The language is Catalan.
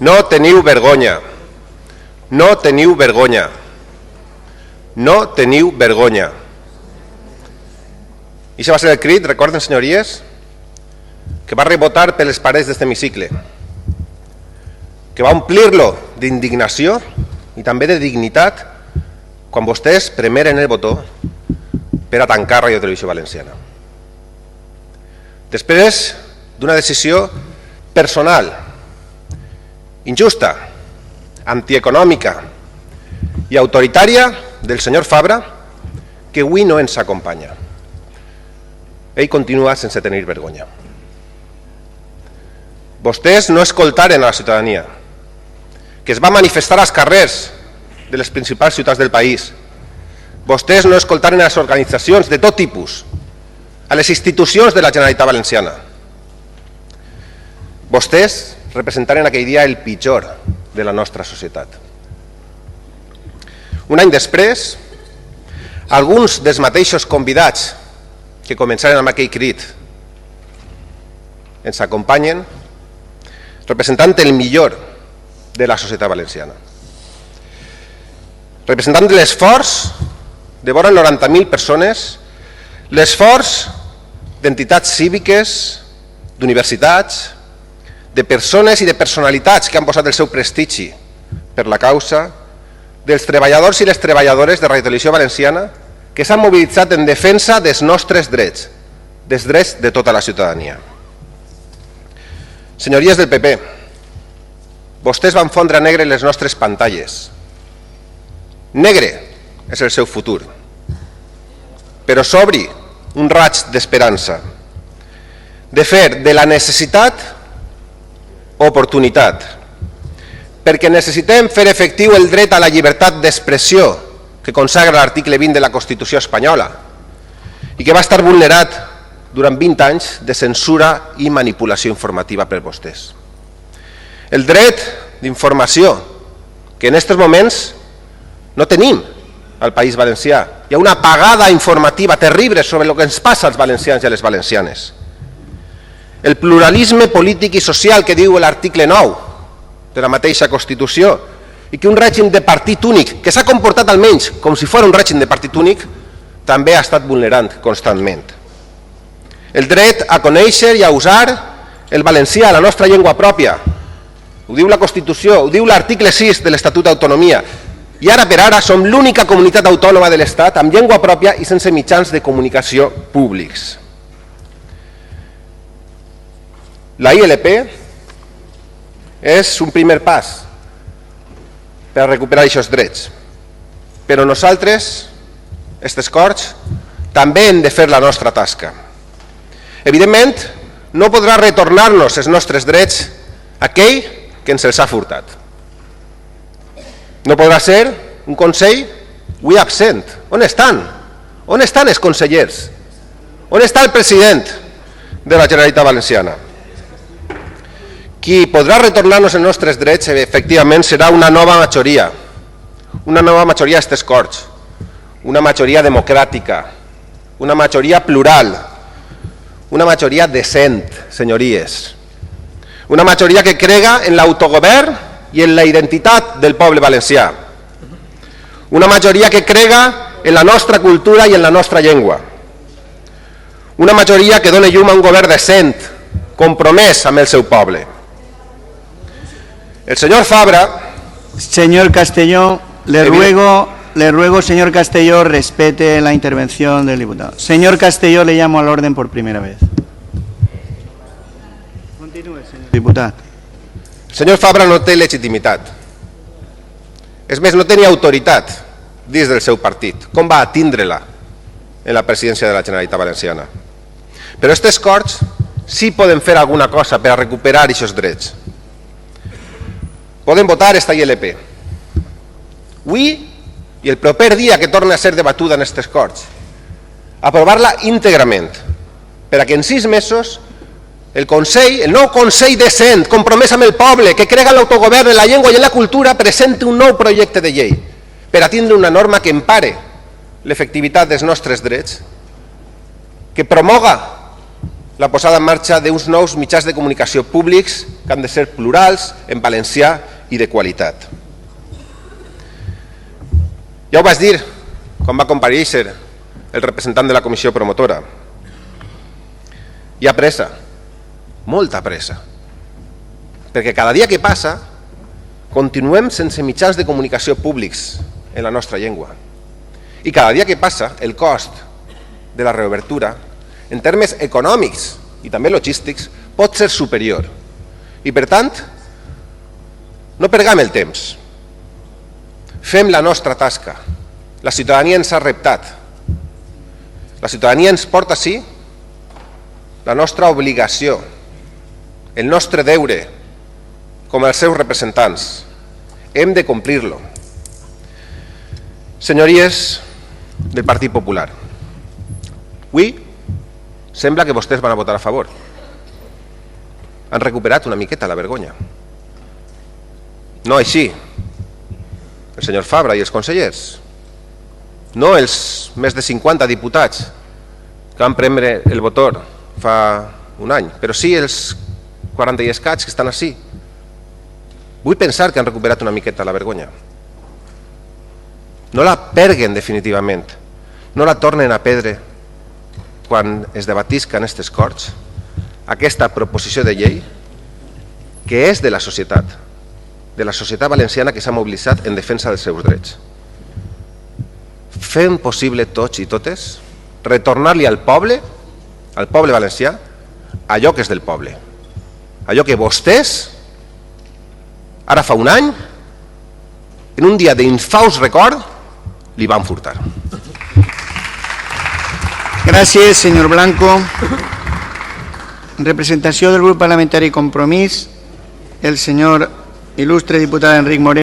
No teniu vergonya. No teniu vergonya. No teniu vergonya. I això va ser el crit, recorden, senyories, que va rebotar per les parets d'este hemicicle, que va omplir-lo d'indignació i també de dignitat quan vostès premeren el botó per a tancar Radio Televisió Valenciana. Després d'una decisió personal, injusta, antieconòmica i autoritària del senyor Fabra, que avui no ens acompanya. Ell continua sense tenir vergonya. Vostès no escoltaren a la ciutadania, que es va manifestar als carrers de les principals ciutats del país. Vostès no escoltaren a les organitzacions de tot tipus, a les institucions de la Generalitat Valenciana. Vostès representaren aquell dia el pitjor de la nostra societat. Un any després, alguns dels mateixos convidats que començaren amb aquell crit ens acompanyen representant el millor de la societat valenciana. Representant de l'esforç de vora 90.000 persones, l'esforç d'entitats cíviques, d'universitats, de persones i de personalitats que han posat el seu prestigi per la causa, dels treballadors i les treballadores de Radio Televisió Valenciana que s'han mobilitzat en defensa dels nostres drets, dels drets de tota la ciutadania. Senyories del PP, vostès van fondre a negre les nostres pantalles. Negre és el seu futur, però s'obri un raig d'esperança, de fer de la necessitat oportunitat, perquè necessitem fer efectiu el dret a la llibertat d'expressió que consagra l'article 20 de la Constitució espanyola i que va estar vulnerat durant 20 anys de censura i manipulació informativa per vostès. El dret d'informació que en aquests moments no tenim al País Valencià. Hi ha una apagada informativa terrible sobre el que ens passa als valencians i a les valencianes. El pluralisme polític i social que diu l'article 9 de la mateixa Constitució i que un règim de partit únic, que s'ha comportat almenys com si fos un règim de partit únic, també ha estat vulnerant constantment. El dret a conèixer i a usar el valencià, la nostra llengua pròpia. Ho diu la Constitució, ho diu l'article 6 de l'Estatut d'Autonomia. I ara per ara som l'única comunitat autònoma de l'Estat amb llengua pròpia i sense mitjans de comunicació públics. La ILP és un primer pas per a recuperar aquests drets, però nosaltres, aquestes Corts, també hem de fer la nostra tasca. Evidentment, no podrà retornar-nos els nostres drets aquell que ens els ha furtat. No podrà ser un Consell avui absent. On estan? On estan els consellers? On està el president de la Generalitat Valenciana? Qui podrà retornar-nos els nostres drets, efectivament, serà una nova majoria a aquestes Corts, una majoria democràtica, una majoria plural, una majoria decent, senyories, una majoria que crega en l'autogovern i en la identitat del poble valencià, una majoria que crega en la nostra cultura i en la nostra llengua, una majoria que dona llum a un govern decent, compromès amb el seu poble. El señor Fabra... Señor Castelló, le ruego, señor Castelló, respete la intervención del diputado. Señor Castelló, le llamo al orden por primera vez. Continúe, señor diputado. El senyor Fabra no té legitimitat. És més, no tenia autoritat dins del seu partit. Com va atindre-la en la presidència de la Generalitat Valenciana? Però aquestes Corts sí poden fer alguna cosa per a recuperar aquests drets. Poden votar esta ILP. Avui i el proper dia que torni a ser debatuda en aquestes Corts. Aprovar-la íntegrament, per a que en 6 mesos el Consell, el nou Consell decent, compromès amb el poble, que crega en l'autogovern, en la llengua i en la cultura, presenti un nou projecte de llei per a tindre una norma que empare l'efectivitat dels nostres drets, que promoga la posada en marxa d'uns nous mitjans de comunicació públics que han de ser plurals, en valencià i de qualitat. Ja ho vaig dir quan va comparèixer el representant de la comissió promotora. Hi ha pressa, molta pressa, perquè cada dia que passa continuem sense mitjans de comunicació públics en la nostra llengua. I cada dia que passa el cost de la reobertura, en termes econòmics i també logístics, pot ser superior. I per tant, no perdem el temps. Fem la nostra tasca. La ciutadania ens ha reptat. La ciutadania ens porta ací la nostra obligació, el nostre deure com els seus representants. Hem de complir-lo. Senyories del Partit Popular, avui sembla que vostès van a votar a favor. Han recuperat una miqueta la vergonya. No així el senyor Fabra i els consellers, no els més de 50 diputats que van prendre el vot fa un any, però sí els 40 i escaig que estan ací. Vull pensar que han recuperat una miqueta la vergonya. No la perguen definitivament, no la tornen a perdre quan es debatisca en aquestes Corts aquesta proposició de llei que és de la societat valenciana que s'ha mobilitzat en defensa dels seus drets. Fem possible tots i totes retornar-li al poble valencià, allò que és del poble, allò que vostès, ara fa un any, en un dia d'infaust record, li van furtar. Gràcies, senyor Blanco. En representació del grup parlamentari Compromís, el senyor il·lustre diputat Enric Moreno.